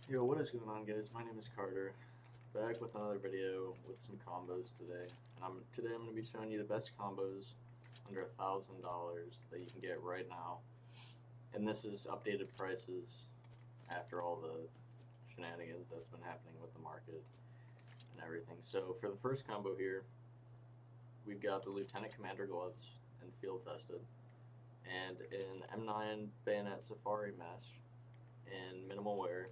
Yo, what is going on, guys? My name is Carter, back with another video with some combos today. And today I'm going to be showing you the best combos under $1,000 that you can get right now. And this is updated prices after all the shenanigans that's been happening with the market and everything. So for the first combo here, we've got the Lieutenant Commander gloves and field tested, and an M9 bayonet safari mesh in minimal wear.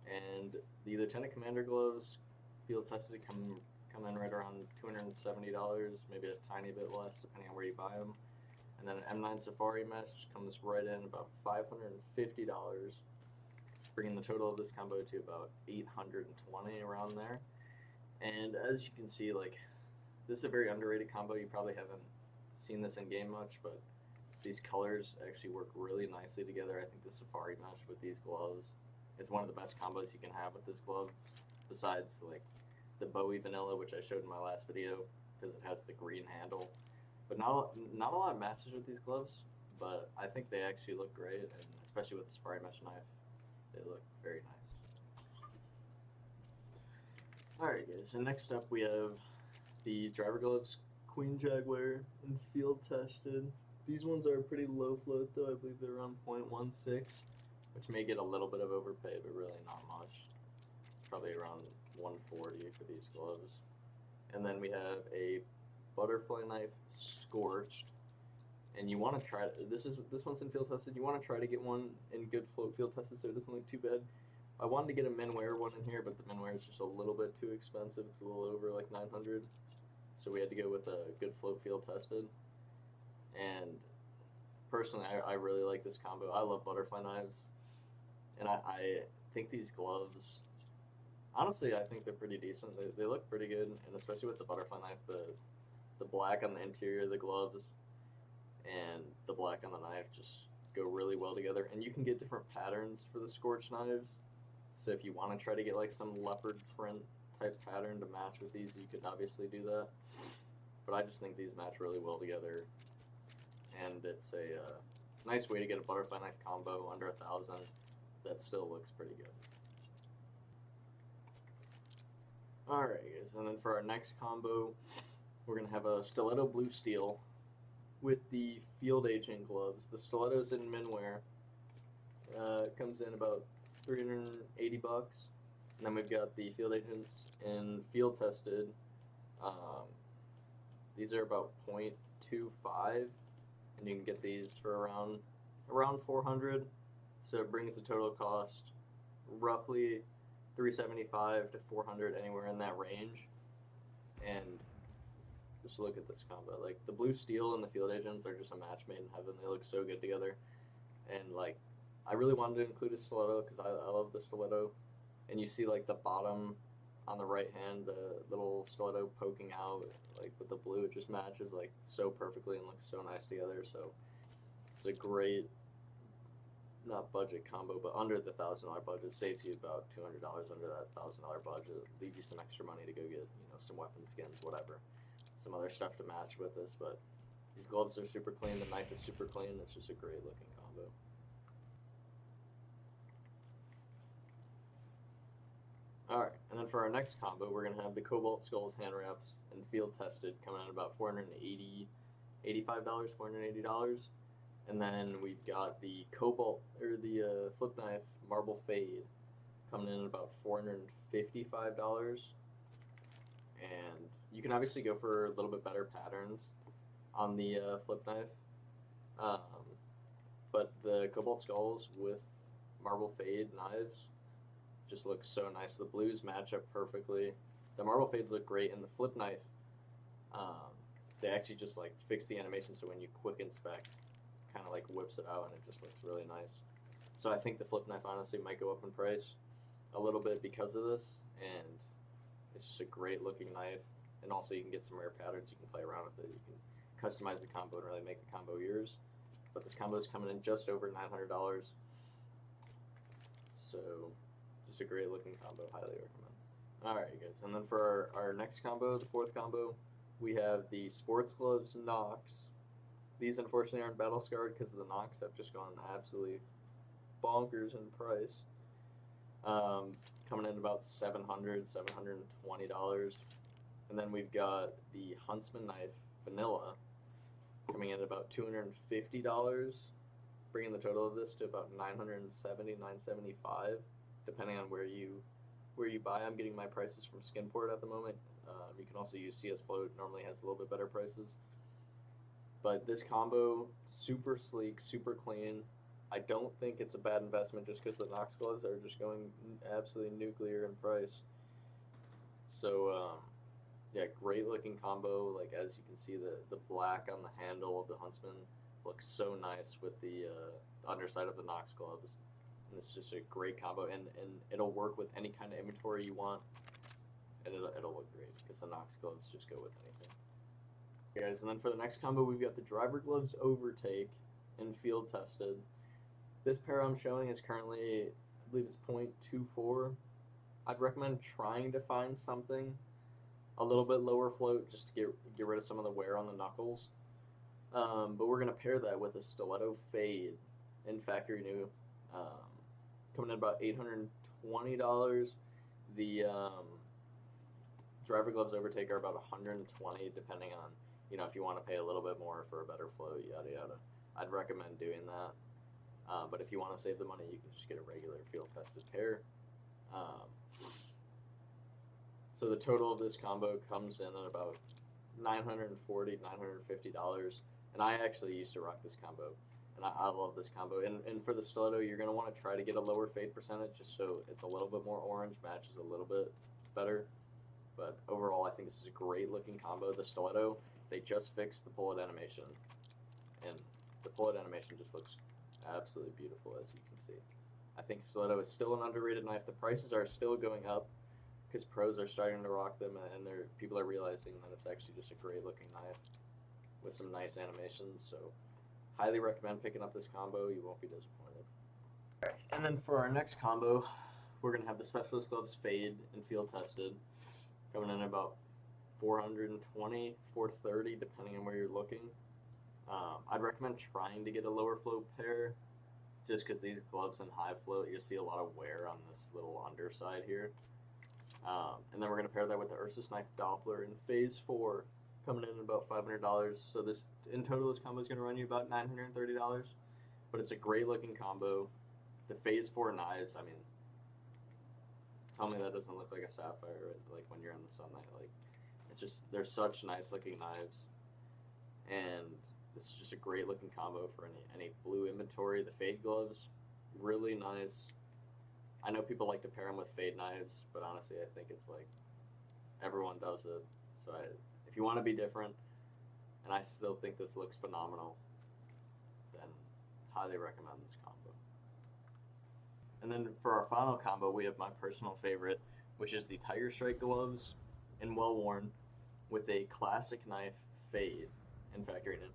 And the Lieutenant Commander gloves, field tested, come in right around $270, maybe a tiny bit less depending on where you buy them. And then an M9 Safari mesh comes right in about $550, bringing the total of this combo to about $820 around there. And as you can see, like, this is a very underrated combo. You probably haven't seen this in game much, but these colors actually work really nicely together. I think the Safari mesh with these gloves is one of the best combos you can have with this glove, besides like the Bowie Vanilla, which I showed in my last video, because it has the green handle. But not a lot of matches with these gloves, but I think they actually look great, and especially with the Safari mesh knife, they look very nice. Alright guys, and next up we have the driver gloves Queen Jaguar and field tested. These ones are pretty low float though, I believe they're around 0.16, which may get a little bit of overpay, but really not much. Probably around 140 for these gloves. And then we have a butterfly knife scorched, and you want to try this one's in field tested. You want to try to get one in good float field tested, so it doesn't look too bad. I wanted to get a menwear one in here, but the menwear is just a little bit too expensive. It's a little over like 900, so we had to go with a good float field tested. And personally, I really like this combo. I love butterfly knives, and I think these gloves, honestly, I think they're pretty decent. They look pretty good, and especially with the butterfly knife, the black on the interior of the gloves and the black on the knife just go really well together. And you can get different patterns for the scorch knives. So if you want to try to get like some leopard print type pattern to match with these, you could obviously do that. But I just think these match really well together, and it's a nice way to get a butterfly knife combo under 1,000 that still looks pretty good. Alright guys, and then for our next combo, we're going to have a stiletto blue steel with the field agent gloves. The stiletto's in menwear. It comes in about $380. And then we've got the field agents in field tested. These are about 0.25, and you can get these for around 400. So it brings the total cost roughly 375 to 400, anywhere in that range. And just look at this combo. Like, the blue steel and the field agents are just a match made in heaven. They look so good together. And like, I really wanted to include a stiletto because I love the stiletto. And you see like the bottom on the right hand, the little stiletto poking out, like with the blue, it just matches like so perfectly and looks so nice together. So it's a great, not budget combo, but under the $1,000 budget. Saves you about $200 under that $1,000 budget. Leave you some extra money to go get, some weapon skins, whatever, some other stuff to match with this. But these gloves are super clean. The knife is super clean. It's just a great looking combo. Alright, and then for our next combo, we're going to have the Cobalt Skulls hand wraps and field tested, coming out about $485, $480. And then we've got the Cobalt, or the flip knife Marble Fade, coming in at about $455. And you can obviously go for a little bit better patterns on the flip knife. But the Cobalt Skulls with Marble Fade knives just looks so nice. The blues match up perfectly. The Marble Fades look great, and the flip knife, they actually just like fix the animation so when you quick inspect, kind of like whips it out, and it just looks really nice. So I think the flip knife honestly might go up in price a little bit because of this, and it's just a great looking knife. And also you can get some rare patterns, you can play around with it, you can customize the combo and really make the combo yours. But this combo is coming in just over $900, so just a great looking combo, highly recommend. Alright guys, and then for our next combo, the fourth combo, we have the sports gloves Nox. These unfortunately aren't battle scarred because the Nox have just gone absolutely bonkers in price. coming in about $720. And then we've got the Huntsman knife vanilla coming in at about $250, bringing the total of this to about $975, depending on where you buy. I'm getting my prices from Skinport at the moment. You can also use CS2. It normally has a little bit better prices. But this combo, super sleek, super clean. I don't think it's a bad investment just because the Knox gloves are just going absolutely nuclear in price. So, yeah, great looking combo. Like, as you can see, the black on the handle of the Huntsman looks so nice with the underside of the Knox gloves. And it's just a great combo, and it'll work with any kind of inventory you want, and it'll look great because the Knox gloves just go with anything. Okay, guys, and then for the next combo, we've got the driver gloves overtake and field tested. This pair I'm showing is currently, I believe it's .24. I'd recommend trying to find something a little bit lower float just to get rid of some of the wear on the knuckles. But we're gonna pair that with a stiletto fade in factory new, coming in about $820. The driver gloves overtake are about $120, depending on, you know, if you want to pay a little bit more for a better float, yada yada. I'd recommend doing that. But if you want to save the money, you can just get a regular field tested pair. So the total of this combo comes in at about $940, $950. And I actually used to rock this combo. And I love this combo. And for the stiletto, you're going to want to try to get a lower fade percentage just so it's a little bit more orange, matches a little bit better. But overall, I think this is a great looking combo. The stiletto, they just fixed the bullet animation. And the bullet animation just looks absolutely beautiful, as you can see. I think stiletto is still an underrated knife. The prices are still going up because pros are starting to rock them, and people are realizing that it's actually just a great looking knife with some nice animations. So highly recommend picking up this combo. You won't be disappointed. All right, and then for our next combo, we're going to have the Specialist Gloves Fade and Field Tested, coming in about $420, $430, depending on where you're looking. I'd recommend trying to get a lower float pair, just because these gloves in high float, you see a lot of wear on this little underside here. And then we're going to pair that with the Ursus Knife Doppler in Phase 4, coming in about $500. So this, in total, this combo is going to run you about $930. But it's a great looking combo. The Phase 4 knives, I mean, tell me that doesn't look like a sapphire, like when you're in the sunlight. Like, it's just, they're such nice looking knives. And this is just a great looking combo for any blue inventory. The fade gloves, really nice. I know people like to pair them with fade knives, but honestly, I think it's like everyone does it. So if you want to be different, and I still think this looks phenomenal, then highly recommend this combo. And then for our final combo, we have my personal favorite, which is the Tiger Strike gloves in Well Worn with a classic knife fade in factory new.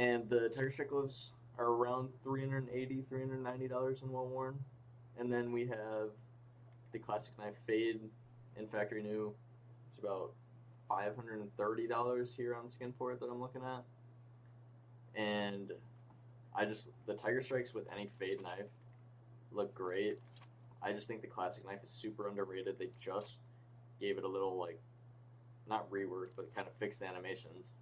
And the Tiger Strike gloves are around $380, $390 in Well Worn. And then we have the classic knife fade in factory new. It's about $530 here on Skinport that I'm looking at. And the Tiger Strikes with any fade knife look great. I just think the classic knife is super underrated. They just gave it a little, like, not rework, but kind of fixed the animations.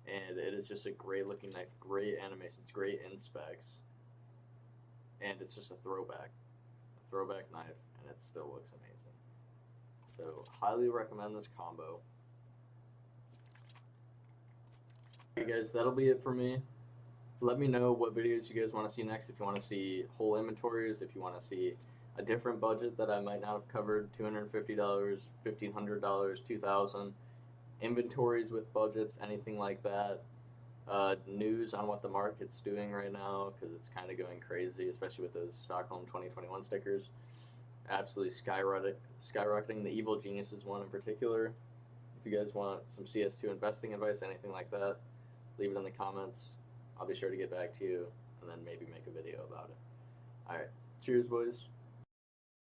And it is just a great looking knife, great animations, great in specs. And it's just a throwback knife, and it still looks amazing. So highly recommend this combo. Okay guys, that'll be it for me. Let me know what videos you guys want to see next. If you want to see whole inventories, if you want to see a different budget that I might not have covered, $250, $1,500, $2,000, inventories with budgets, anything like that. News on what the market's doing right now, because it's kind of going crazy, especially with those Stockholm 2021 stickers. Absolutely skyrocketing. The Evil Geniuses one in particular. If you guys want some CS2 investing advice, anything like that, leave it in the comments. I'll be sure to get back to you and then maybe make a video about it. Alright, cheers boys.